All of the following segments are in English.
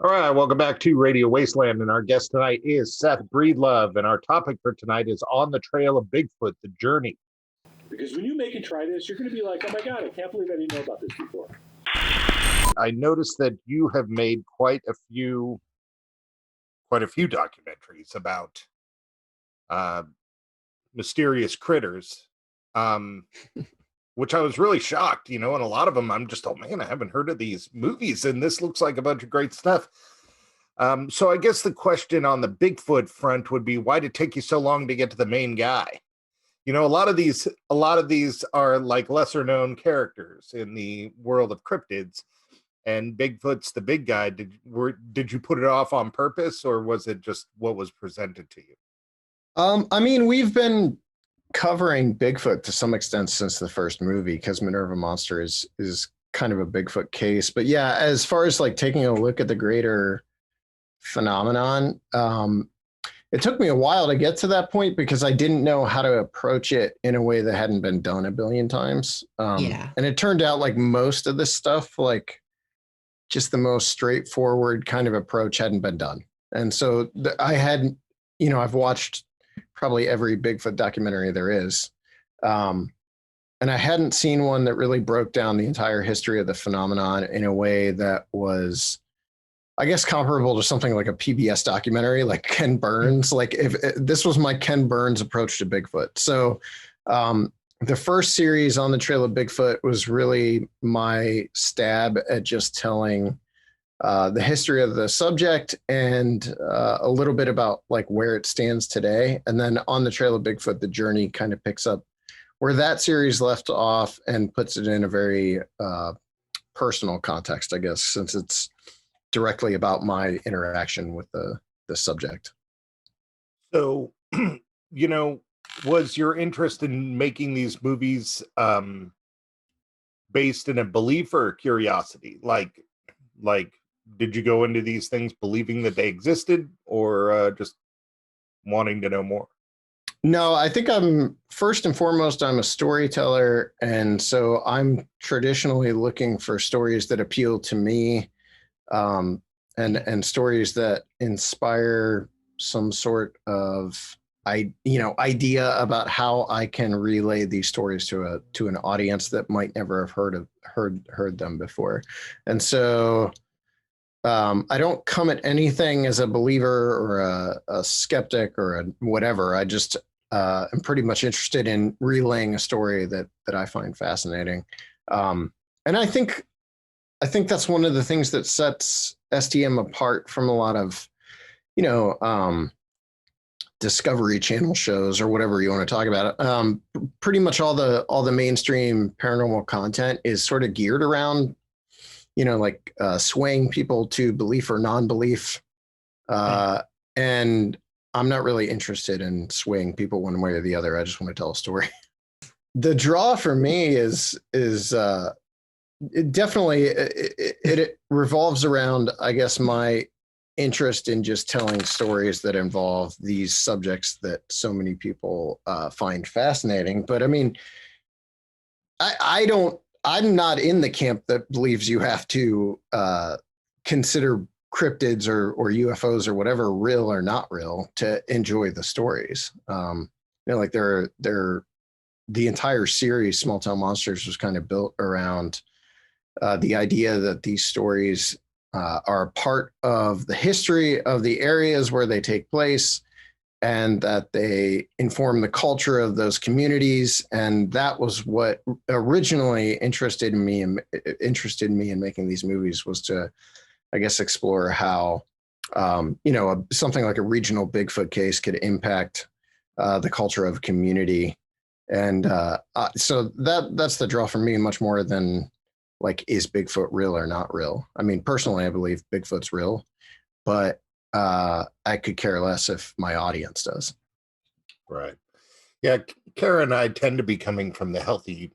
All right, welcome back to Radio Wasteland, and our guest tonight is Seth Breedlove, and our topic for tonight is On the Trail of Bigfoot, the Journey. Because when you make and try this, you're going to be like, oh my God, I can't believe I didn't know about this before. I noticed that you have made quite a few documentaries about mysterious critters, which I was really shocked, and a lot of them I'm just, oh man, I haven't heard of these movies, and this looks like a bunch of great stuff. So I guess the question on the Bigfoot front would be, why did it take you so long to get to the main guy? A lot of these are like lesser known characters in the world of cryptids, and Bigfoot's the big guy. Did you put it off on purpose, or was it just what was presented to you? I mean, we've been covering Bigfoot to some extent since the first movie, because Minerva Monster is kind of a Bigfoot case. But yeah, as far as like taking a look at the greater phenomenon, it took me a while to get to that point because I didn't know how to approach it in a way that hadn't been done a billion times. And it turned out like most of this stuff, like just the most straightforward kind of approach hadn't been done. And so I hadn't, I've watched probably every Bigfoot documentary there is. And I hadn't seen one that really broke down the entire history of the phenomenon in a way that was, I guess, comparable to something like a PBS documentary, like Ken Burns. Like if this was my Ken Burns approach to Bigfoot. So the first series, On the Trail of Bigfoot, was really my stab at just telling the history of the subject and a little bit about like where it stands today. And then On the Trail of Bigfoot, the journey kind of picks up where that series left off and puts it in a very personal context, I guess, since it's directly about my interaction with the subject. So, was your interest in making these movies based in a belief or curiosity? Like, did you go into these things believing that they existed, or just wanting to know more? No, I think I'm first and foremost, I'm a storyteller. And so I'm traditionally looking for stories that appeal to me, and stories that inspire some sort of idea about how I can relay these stories to an audience that might never have heard them before. And so I don't come at anything as a believer or a skeptic or a whatever. I just am pretty much interested in relaying a story that I find fascinating. And I think that's one of the things that sets STM apart from a lot of, Discovery Channel shows or whatever you want to talk about. Pretty much all the mainstream paranormal content is sort of geared around, swaying people to belief or non-belief. And I'm not really interested in swaying people one way or the other. I just want to tell a story. The draw for me is it definitely it revolves around, I guess, my interest in just telling stories that involve these subjects that so many people find fascinating. But I mean, I'm not in the camp that believes you have to consider cryptids or UFOs or whatever real or not real to enjoy the stories. Like they're the entire series, Small Town Monsters, was kind of built around the idea that these stories are part of the history of the areas where they take place, and that they inform the culture of those communities. And that was what originally interested me in making these movies, was to, I guess, explore how, something like a regional Bigfoot case could impact the culture of a community. And so that's the draw for me, much more than like, is Bigfoot real or not real? I mean, personally, I believe Bigfoot's real, but I could care less if my audience does. Right. Yeah. Kara and I tend to be coming from the healthy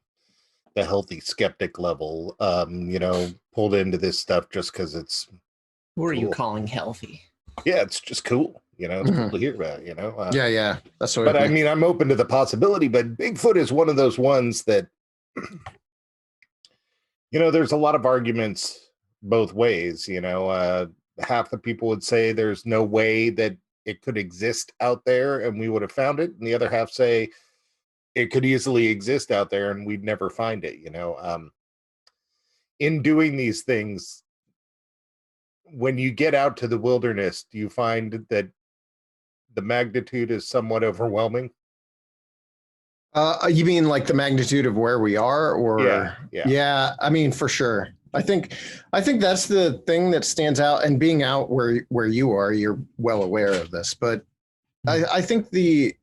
skeptic level, pulled into this stuff just because it's. Who are you calling healthy? Yeah, it's just cool. It's cool to hear about, Yeah. That's what. But I mean, I'm open to the possibility, but Bigfoot is one of those ones that, there's a lot of arguments both ways, half the people would say there's no way that it could exist out there and we would have found it, and the other half say it could easily exist out there and we'd never find it, you know. In doing these things, when you get out to the wilderness, do you find that the magnitude is somewhat overwhelming? You mean like the magnitude of where we are, or Yeah. I mean, for sure. I think that's the thing that stands out, and being out where you are, you're well aware of this, but I think the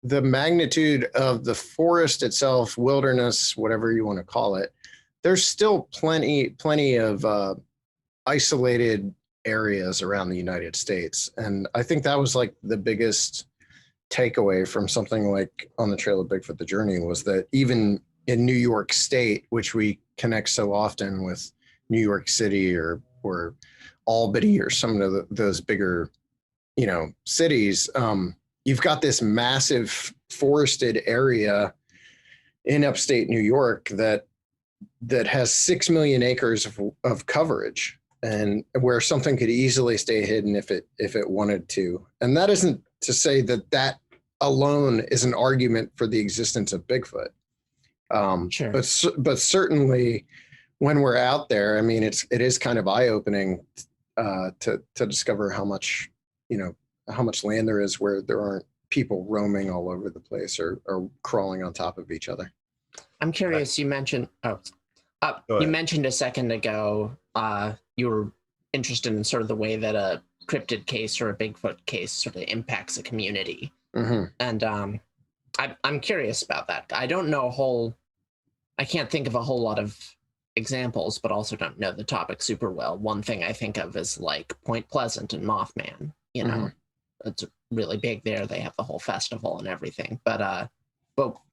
magnitude of the forest itself, wilderness, whatever you want to call it, there's still plenty of isolated areas around the United States. And I think that was like the biggest takeaway from something like On the Trail of Bigfoot, The Journey, was that even in New York State, which we connect so often with New York City or Albany or some of those bigger, you know, cities, you've got this massive forested area in upstate New York that has 6 million acres of coverage, and where something could easily stay hidden if it wanted to. And that isn't to say that alone is an argument for the existence of Bigfoot. Sure. But certainly when we're out there, I mean, it is kind of eye-opening to discover how much land there is where there aren't people roaming all over the place or crawling on top of each other. I'm curious. You mentioned you mentioned a second ago you were interested in sort of the way that a cryptid case or a Bigfoot case sort of impacts a community. Mm-hmm. And I'm curious about that. I can't think of a whole lot of examples, but also don't know the topic super well. One thing I think of is like Point Pleasant and Mothman, you know, it's really big there. They have the whole festival and everything, but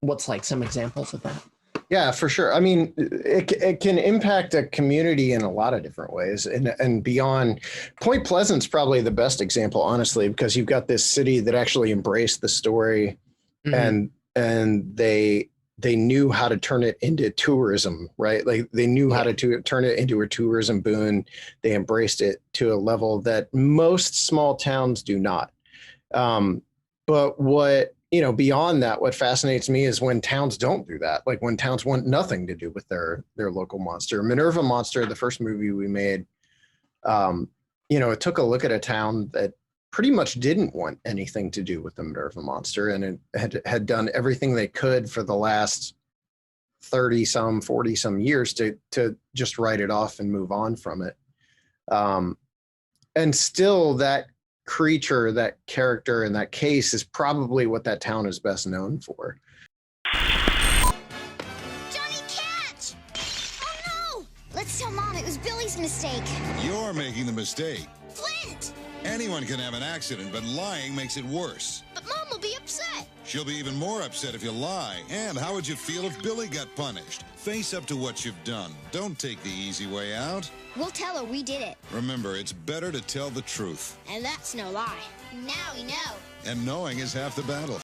what's like some examples of that? Yeah, for sure. I mean, it can impact a community in a lot of different ways, and beyond. Point Pleasant's probably the best example, honestly, because you've got this city that actually embraced the story, and they knew how to turn it into tourism, right? Like they knew how to turn it into a tourism boon. They embraced it to a level that most small towns do not. But what, you know, beyond that, what fascinates me is when towns don't do that. Like when towns want nothing to do with their local monster. Minerva Monster, the first movie we made, you know, it took a look at a town that pretty much didn't want anything to do with the Minerva Monster, and it had done everything they could for the last 30-some, 40-some years to just write it off and move on from it. And still that creature, that character, and that case is probably what that town is best known for. Johnny, catch! Oh no! Let's tell Mom it was Billy's mistake. You're making the mistake. Flint! Anyone can have an accident, but lying makes it worse. But Mom will be upset. She'll be even more upset if you lie. And how would you feel if Billy got punished? Face up to what you've done. Don't take the easy way out. We'll tell her we did it. Remember, it's better to tell the truth. And that's no lie. Now we know. And knowing is half the battle.